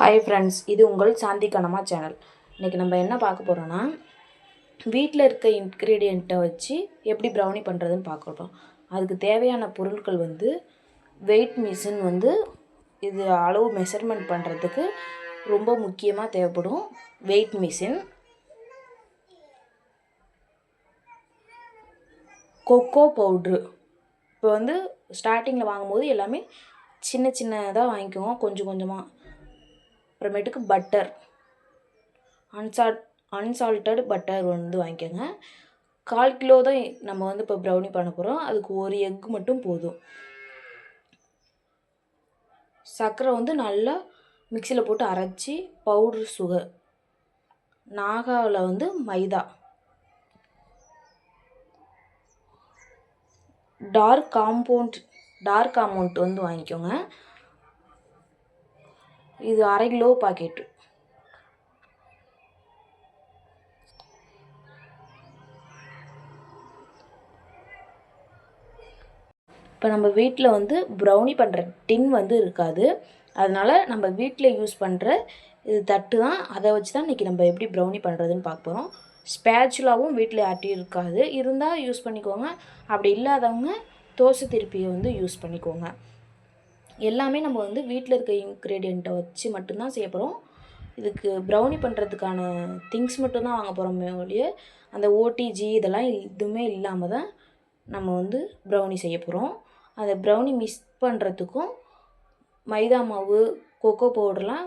Hi friends, இது உங்கள் சாந்தி கனமா சேனல். இன்றைக்கி நம்ம என்ன பார்க்க போகிறோன்னா, வீட்டில் இருக்க இன்க்ரீடியண்ட்டை வச்சு எப்படி ப்ரௌனி பண்ணுறதுன்னு பார்க்குறோம். அதுக்கு தேவையான பொருட்கள் வெயிட் மிஷின் இது அளவு மெஷர்மெண்ட் பண்ணுறதுக்கு ரொம்ப முக்கியமாக தேவைப்படும். Weight machine, kho kho powder. இப்போ ஸ்டார்டிங்கில் வாங்கும்போது எல்லாமே சின்ன சின்னதாக வாங்கிக்குவோம், கொஞ்சம் கொஞ்சமாக. அப்புறமேட்டுக்கு பட்டர், அன்சால்ட்டட் பட்டர் வாங்கிக்கோங்க. 1/4 கிலோ தான் நம்ம இப்போ ப்ரௌனி பண்ண போகிறோம். அதுக்கு ஒரு எக் மட்டும் போதும். சர்க்கரை நல்லா மிக்சியில் போட்டு அரைச்சி பவுட்ரு சுகர். நாகாவில் மைதா. டார்க் காம்பவுண்ட் வாங்கிக்கோங்க. இது 1/2 கிலோ பாக்கெட்டு. இப்போ நம்ம வீட்டில் ப்ரௌனி பண்ணுற டின் இருக்காது. அதனால் நம்ம வீட்டில் யூஸ் பண்ணுற இது தட்டு தான். அதை வச்சு தான் இன்றைக்கி நம்ம எப்படி ப்ரௌனி பண்ணுறதுன்னு பார்க்க போகிறோம். ஸ்பேச்சுலாவும் வீட்டில் யார்ட்டி இருக்காது, இருந்தால் யூஸ் பண்ணிக்கோங்க. அப்படி இல்லாதவங்க தோசை திருப்பியை யூஸ் பண்ணிக்கோங்க. எல்லாமே நம்ம வீட்டில் இருக்க இன்க்ரீடியண்ட்டை வச்சு மட்டும்தான் செய்ய போகிறோம். இதுக்கு ப்ரௌனி பண்ணுறதுக்கான திங்ஸ் மட்டும்தான் வாங்க போகிறோமே ஒழிய அந்த ஓடிஜி இதெல்லாம் எதுவுமே இல்லாமல் தான் நம்ம ப்ரௌனி செய்ய போகிறோம். அந்த ப்ரௌனி மிக்ஸ் பண்ணுறதுக்கும் மைதா மாவு, கொக்கோ பவுடர்லாம்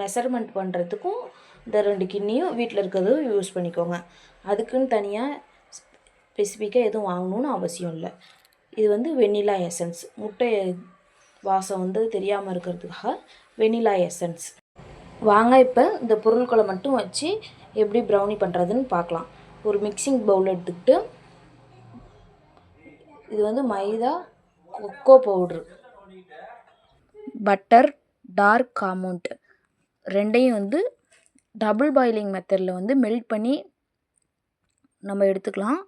மெஷர்மெண்ட் பண்ணுறதுக்கும் இந்த 2 கிண்ணியும் வீட்டில் இருக்கிறதும் யூஸ் பண்ணிக்கோங்க. அதுக்குன்னு தனியாக ஸ்பெசிஃபிக்காக எதுவும் வாங்கணுன்னு அவசியம் இல்லை. இது வெண்ணிலா எசன்ஸ், முட்டை வாசம் தெரியாமல் இருக்கிறதுக்காக வெண்ணிலா எசன்ஸ். வாங்க இப்போ இந்த பொருட்களை மட்டும் வச்சு எப்படி ப்ரௌனி பண்ணுறதுன்னு பார்க்கலாம். ஒரு மிக்சிங் பவுல் எடுத்துக்கிட்டு இது maida, cocoa powder, butter, dark compound ரெண்டையும் டபுள் பாயிலிங் மெத்தடில் மெல்ட் பண்ணி நம்ம எடுத்துக்கலாம்.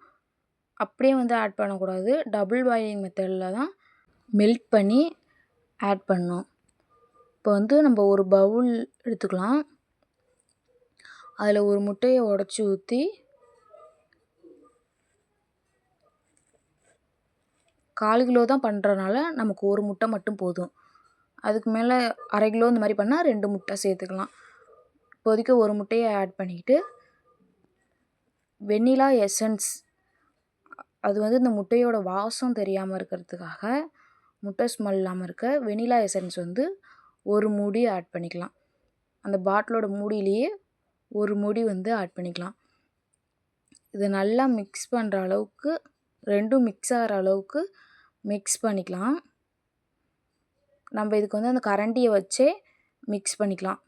அப்படியே ஆட் பண்ணக்கூடாது. டபுள் பாயிலிங் மெத்தடில் தான் மெல்ட் பண்ணி ஆட் பண்ணணும். இப்போ நம்ம ஒரு பவுல் எடுத்துக்கலாம். அதில் ஒரு முட்டையை உடச்சி ஊற்றி 1/4 கிலோ தான் பண்ணுறனால நமக்கு ஒரு முட்டை மட்டும் போதும். அதுக்கு மேலே 1/2 கிலோ இந்த மாதிரி பண்ணால் 2 முட்டை சேர்த்துக்கலாம். இப்போதைக்கு ஒரு முட்டையை ஆட் பண்ணிக்கிட்டு வெண்ணிலா எசன்ஸ், அது இந்த முட்டையோட வாசம் தெரியாமல் இருக்கிறதுக்காக, முட்டை ஸ்மெல் இல்லாமல் இருக்க வெண்ணிலா எசன்ஸ் ஒரு மூடி ஆட் பண்ணிக்கலாம். அந்த பாட்டிலோட மூடியிலேயே ஒரு மூடி ஆட் பண்ணிக்கலாம். இதை நல்லா மிக்ஸ் பண்ணுற அளவுக்கு, ரெண்டும் மிக்ஸ் ஆகிற அளவுக்கு மிக்ஸ் பண்ணிக்கலாம். நம்ம இதுக்கு அந்த கரண்டியை வச்சே மிக்ஸ் பண்ணிக்கலாம்.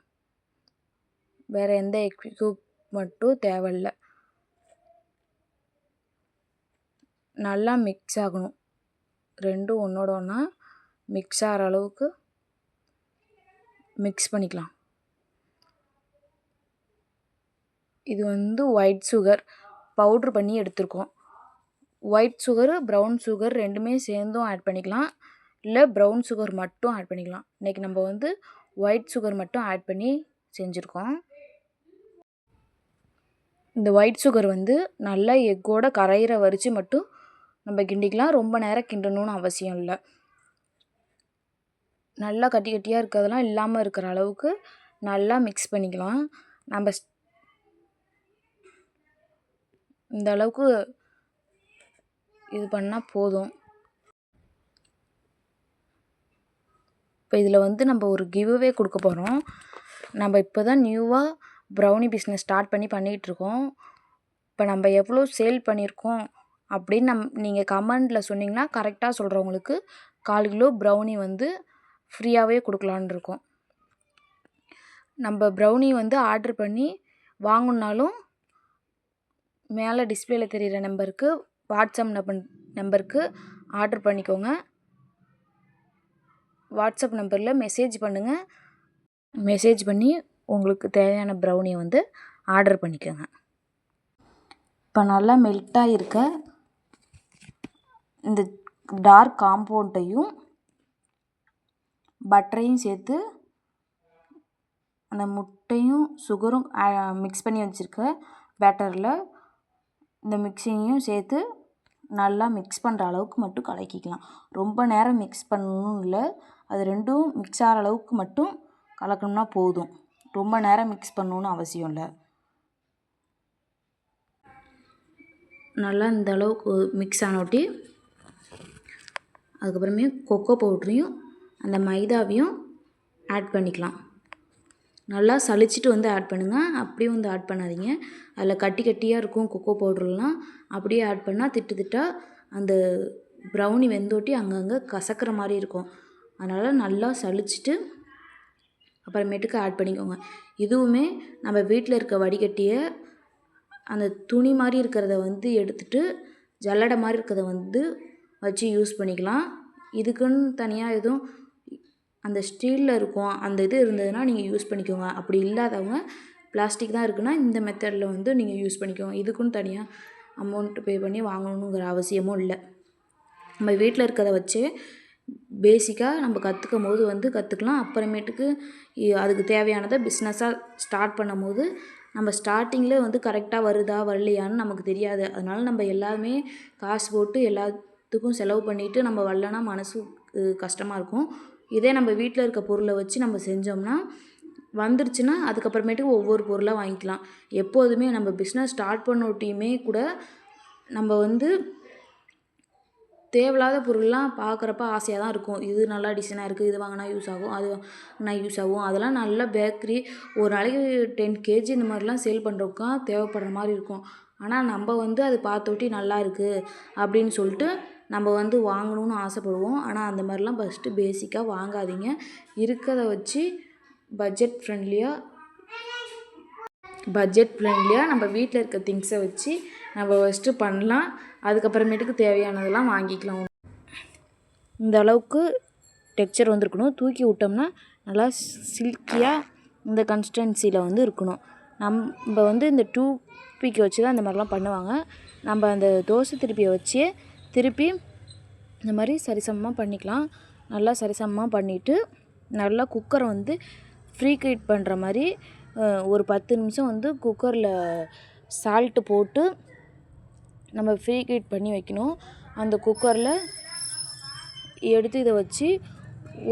வேறு எந்த எக்யூப்மெண்ட்டும் தேவையில்லை. நல்லா மிக்ஸ் ஆகணும். ரெண்டும் ஒன்றோட ஒன்றா மிக்ஸ் ஆகிற அளவுக்கு மிக்ஸ் பண்ணிக்கலாம். இது ஒயிட் சுகர் பவுட்ரு பண்ணி எடுத்துருக்கோம். ஒயிட் சுகரு, ப்ரௌன் சுகர் ரெண்டுமே சேர்ந்தும் ஆட் பண்ணிக்கலாம், இல்லை ப்ரௌன் சுகர் மட்டும் ஆட் பண்ணிக்கலாம். இன்றைக்கி நம்ம ஒயிட் சுகர் மட்டும் ஆட் பண்ணி செஞ்சுருக்கோம். இந்த ஒயிட் சுகர் நல்லா எக்கோட கரையிற வரைச்சி மட்டும் நம்ம கிண்டிக்கலாம். ரொம்ப நேரம் கிண்டணும்னு அவசியம் இல்லை. நல்லா கட்டி கட்டியாக இருக்கிறதெல்லாம் இல்லாமல் இருக்கிற அளவுக்கு நல்லா மிக்ஸ் பண்ணிக்கலாம். நம்ம இந்த அளவுக்கு இது பண்ணால் போதும். இப்போ இதில் நம்ம ஒரு கிவ்அவே கொடுக்க போகிறோம். நம்ம இப்போ தான் நியூவாக ப்ரௌனி பிஸ்னஸ் ஸ்டார்ட் பண்ணிகிட்ருக்கோம். இப்போ நம்ம எவ்வளோ சேல் பண்ணியிருக்கோம் அப்படின்னு நீங்கள் கமெண்டில் சொன்னிங்கன்னா கரெக்டாக சொல்கிறவங்களுக்கு 1/4 கிலோ ப்ரௌனி ஃப்ரீயாகவே கொடுக்கலான்னு இருக்கோம். நம்ம ப்ரௌனி ஆர்டர் பண்ணி வாங்கினாலும் மேலே டிஸ்பிளேல தெரிகிற நம்பருக்கு, வாட்ஸ்அப் நம்பருக்கு ஆர்டர் பண்ணிக்கோங்க. வாட்ஸ்அப் நம்பரில் மெசேஜ் பண்ணுங்கள். மெசேஜ் பண்ணி உங்களுக்கு தேவையான ப்ரௌனியை ஆர்டர் பண்ணிக்கோங்க. இப்போ நல்லா மெல்ட்டாக இருக்க இந்த டார்க் காம்பவுண்டையும் பட்டரையும் சேர்த்து அந்த முட்டையும் சுகரும் மிக்ஸ் பண்ணி வச்சுருக்க பேட்டரில் இந்த மிக்ஸிங்கையும் சேர்த்து நல்லா மிக்ஸ் பண்ணுற அளவுக்கு மட்டும் கலக்கிக்கலாம். ரொம்ப நேரம் மிக்ஸ் பண்ணணும் இல்லை, அது ரெண்டும் மிக்ஸ் ஆகிற அளவுக்கு மட்டும் கலக்கணும்னா போதும். ரொம்ப நேரம் மிக்ஸ் பண்ணணுன்னு அவசியம் இல்லை. நல்லா இந்த அளவுக்கு மிக்ஸ் ஆனோட்டி அதுக்கப்புறமே கொக்கோ பவுட்ரையும் அந்த மைதாவையும் ஆட் பண்ணிக்கலாம். நல்லா சலிச்சிட்டு வந்து ஆட் பண்ணுங்கள், அப்படியே வந்து ஆட் பண்ணாதீங்க. அதில் கட்டி கட்டியாக இருக்கும் கொக்கோ பவுட்ருலாம், அப்படியே ஆட் பண்ணால் திட்டாக அந்த ப்ரௌனி வெந்தோட்டி அங்கங்கே கசக்கிற மாதிரி இருக்கும். அதனால் நல்லா சலிச்சிட்டு அப்புறமேட்டுக்கு ஆட் பண்ணிக்கோங்க. இதுவுமே நம்ம வீட்டில் இருக்க வடிகட்டிய அந்த துணி மாதிரி இருக்கிறத வந்து எடுத்துகிட்டு ஜல்லடை மாதிரி இருக்கிறத வந்து வச்சு யூஸ் பண்ணிக்கலாம். இதுக்குன்னு தனியாக எதுவும் அந்த ஸ்டீலில் இருக்கும் அந்த இது இருந்ததுன்னா நீங்கள் யூஸ் பண்ணிக்கோங்க. அப்படி இல்லாதவங்க பிளாஸ்டிக் தான் இருக்குன்னா இந்த மெத்தடில் வந்து நீங்கள் யூஸ் பண்ணிக்கோங்க. இதுக்குன்னு தனியாக அமௌண்ட்டு பே பண்ணி வாங்கணுங்கிற அவசியமும் இல்லை. நம்ம வீட்டில் இருக்கிறத வச்சே பேசிக்காக நம்ம கற்றுக்கும் போது வந்து கற்றுக்கலாம். அப்புறமேட்டுக்கு அதுக்கு தேவையானதை பிஸ்னஸாக ஸ்டார்ட் பண்ணும் போது நம்ம ஸ்டார்டிங்கில் வந்து கரெக்டாக வருதா வரலையான்னு நமக்கு தெரியாது. அதனால் நம்ம எல்லாமே காசு போட்டு எல்லாத்துக்கும் செலவு பண்ணிவிட்டு நம்ம வரலன்னா மனசு கஷ்டமாக இருக்கும். இதே நம்ம வீட்டில் இருக்க பொருளை வச்சு நம்ம செஞ்சோம்னா வந்துருச்சுன்னா அதுக்கப்புறமேட்டுக்கு ஒவ்வொரு பொருளாக வாங்கிக்கலாம். எப்போதுமே நம்ம பிஸ்னஸ் ஸ்டார்ட் பண்ணோட்டியுமே கூட நம்ம வந்து தேவையில்லாத பொருள்லாம் பார்க்குறப்ப ஆசையாக தான் இருக்கும். இது நல்லா டிசைனாக இருக்குது, இது வாங்கினா யூஸ் ஆகும், அது வாங்கினா யூஸ் ஆகும். அதெல்லாம் நல்ல பேக்கரி ஒரு நாளைக்கு 10 kg இந்த மாதிரிலாம் சேல் பண்ணுறதுக்கு தான் தேவைப்படுற மாதிரி இருக்கும். ஆனால் நம்ம வந்து அது பார்த்தோட்டி நல்லா இருக்குது அப்படின்னு சொல்லிட்டு நம்ம வந்து வாங்கணும்னு ஆசைப்படுவோம். ஆனால் அந்த மாதிரிலாம் ஃபஸ்ட்டு பேசிக்காக வாங்காதீங்க. இருக்கிறத வச்சு பட்ஜெட் ஃப்ரெண்ட்லியாக நம்ம வீட்டில் இருக்க திங்ஸை வச்சு நம்ம ஃபஸ்ட்டு பண்ணலாம். அதுக்கப்புறமேட்டுக்கு தேவையானதெல்லாம் வாங்கிக்கலாம். இந்த அளவுக்கு டெக்ஸ்சர் வந்துருக்கணும். தூக்கி விட்டோம்னா நல்லா சில்கியாக இந்த கன்சிஸ்டன்சியில் வந்து இருக்கணும். நம்ம வந்து இந்த டூத்பிக்கை வச்சு தான் இந்த மாதிரிலாம் பண்ணுவாங்க. நம்ம அந்த தோசை திருப்பியை வச்சு திருப்பி இந்த மாதிரி சரிசமமாக பண்ணிக்கலாம். நல்லா சரிசமமாக பண்ணிவிட்டு நல்லா குக்கரை வந்து ஃப்ரீ ஹீட் பண்ணுற மாதிரி ஒரு 10 நிமிஷம் வந்து குக்கரில் சால்ட்டு போட்டு நம்ம ஃப்ரீ ஹீட் பண்ணி வைக்கணும். அந்த குக்கரில் எடுத்து இதை வச்சு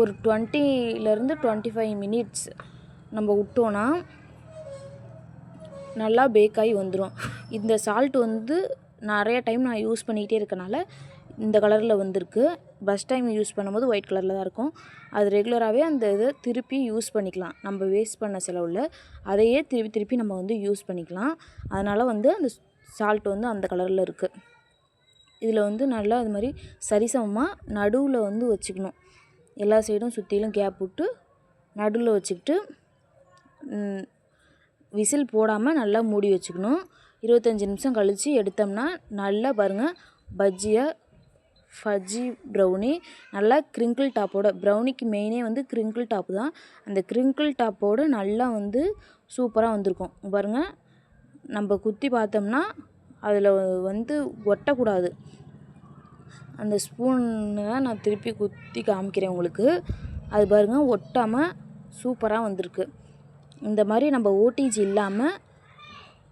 ஒரு 20லேருந்து 25 மினிட்ஸ் நம்ம விட்டோன்னா நல்லா பேக் ஆகி வந்துடும். இந்த சால்ட் வந்து நிறைய டைம் நான் யூஸ் பண்ணிக்கிட்டே இருக்கனால இந்த கலரில் வந்திருக்கு. ஃபஸ்ட் டைம் யூஸ் பண்ணும்போது ஒயிட் கலரில் தான் இருக்கும். அது ரெகுலராகவே அந்த இதை திருப்பி யூஸ் பண்ணிக்கலாம். நம்ம வேஸ்ட் பண்ண செலவில் அதையே திருப்பி நம்ம வந்து யூஸ் பண்ணிக்கலாம். அதனால் வந்து அந்த சால்ட் வந்து அந்த கலரில் இருக்குது. இதில் வந்து நல்லா அது மாதிரி சரிசமமாக நடுவில் வந்து வச்சுக்கணும். எல்லா சைடும் சுற்றிலும் கேப் விட்டு நடுவில் வச்சுக்கிட்டு விசில் போடாமல் நல்லா மூடி வச்சுக்கணும். 25 நிமிஷம் கழித்து எடுத்தோம்னா நல்லா பாருங்கள் ஃபஜ்ஜி ப்ரௌனி நல்லா க்ரிங்கிள் டாப்போட. ப்ரௌனிக்கு மெயினே வந்து க்ரிங்கிள் டாப்பு தான். அந்த க்ரிங்கிள் டாப்போடு நல்லா வந்து சூப்பராக வந்திருக்கும். பாருங்கள், நம்ம குத்தி பார்த்தோம்னா அதில் வந்து ஒட்டக்கூடாது. அந்த ஸ்பூனை நான் திருப்பி குத்தி காமிக்கிறேன் உங்களுக்கு. அது பாருங்கள் ஒட்டாமல் சூப்பராக வந்திருக்கு. இந்த மாதிரி நம்ம ஓடிஜி இல்லாமல்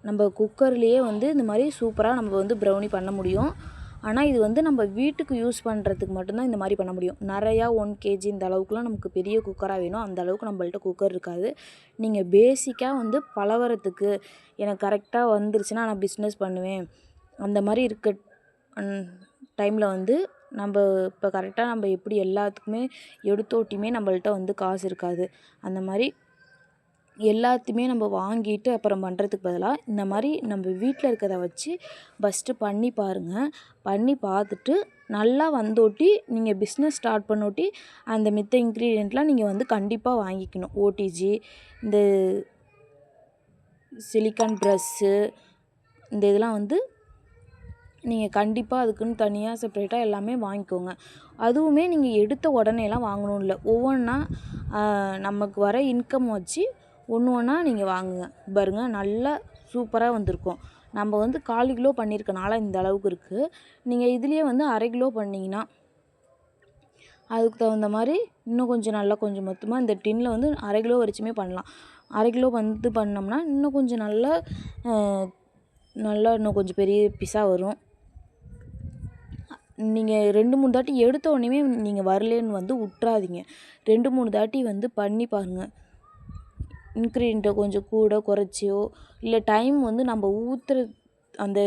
நம்ம குக்கர்லேயே வந்து இந்த மாதிரி சூப்பராக நம்ம வந்து ப்ரௌனி பண்ண முடியும். ஆனால் இது வந்து நம்ம வீட்டுக்கு யூஸ் பண்ணுறதுக்கு மட்டும்தான் இந்த மாதிரி பண்ண முடியும். நிறையா 1 kg இந்த அளவுக்குலாம் நமக்கு பெரிய குக்கராக வேணும். அந்த அளவுக்கு நம்மள்ட்ட குக்கர் இருக்காது. நீங்கள் பேசிக்காக வந்து பலவரத்துக்கு எனக்கு கரெக்டாக வந்துருச்சுன்னா நான் பிஸ்னஸ் பண்ணுவேன் அந்த மாதிரி இருக்க டைமில் வந்து நம்ம இப்போ கரெக்டாக நம்ம எப்படி எல்லாத்துக்குமே எடுத்தோட்டியுமே நம்மள்ட்ட வந்து காசு இருக்காது. அந்த மாதிரி எல்லாத்தையுமே நம்ம வாங்கிட்டு அப்புறம் பண்ணுறதுக்கு பதிலாக இந்த மாதிரி நம்ம வீட்டில் இருக்கிறத வச்சு ஃபஸ்ட்டு பண்ணி பாருங்கள். பண்ணி பார்த்துட்டு நல்லா வந்தோட்டி நீங்கள் பிஸ்னஸ் ஸ்டார்ட் பண்ணோட்டி அந்த மித்த இன்க்ரீடியண்ட்லாம் நீங்கள் வந்து கண்டிப்பாக வாங்கிக்கணும். ஓடிஜி, இந்த சிலிக்கான் ப்ரஷ்ஷு, இந்த இதெல்லாம் வந்து நீங்கள் கண்டிப்பாக அதுக்குன்னு தனியாக செப்ரேட்டாக எல்லாமே வாங்கிக்கோங்க. அதுவுமே நீங்கள் எடுத்த உடனேலாம் வாங்கணும் இல்லை, ஒவ்வொன்றா நமக்கு வர இன்கம் வச்சு ஒன்று ஒன்றா நீங்கள் வாங்குங்க. பாருங்கள் நல்லா சூப்பராக வந்திருக்கும். நம்ம வந்து 1/4 கிலோ பண்ணியிருக்கனால இந்த அளவுக்கு இருக்குது. நீங்கள் இதுலேயே வந்து 1/2 கிலோ பண்ணிங்கன்னா அதுக்கு தகுந்த மாதிரி இன்னும் கொஞ்சம் நல்லா கொஞ்சம் மொத்தமாக இந்த டின்னில் வந்து 1/2 கிலோ வரைக்குமே பண்ணலாம். 1/2 கிலோ வந்து பண்ணோம்னா இன்னும் கொஞ்சம் நல்லா இன்னும் கொஞ்சம் பெரிய பீஸாக வரும். நீங்கள் 2, 3 தாட்டி எடுத்த உடனேயுமே நீங்கள் வரலேன்னு வந்து விட்றாதீங்க. 2, 3 தாட்டி வந்து பண்ணி பாருங்கள். இன்க்ரீடியண்ட்டை கொஞ்சம் கூட குறைச்சியோ இல்லை டைம் வந்து நம்ம ஊற்றுற அந்த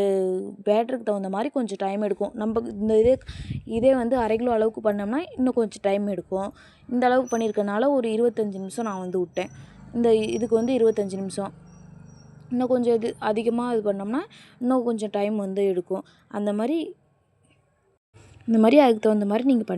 பேட்டருக்கு தகுந்த மாதிரி கொஞ்சம் டைம் எடுக்கும். நம்ம இந்த இதே வந்து 1/2 கிலோ அளவுக்கு பண்ணோம்னா இன்னும் கொஞ்சம் டைம் எடுக்கும். இந்த அளவுக்கு பண்ணியிருக்கனால ஒரு 25 நிமிஷம் நான் வந்து விட்டேன். இதுக்கு வந்து 25 நிமிஷம். இன்னும் கொஞ்சம் அதிகமாக இது பண்ணோம்னா இன்னும் கொஞ்சம் டைம் வந்து எடுக்கும். இந்த மாதிரி அதுக்கு தகுந்த மாதிரி நீங்கள்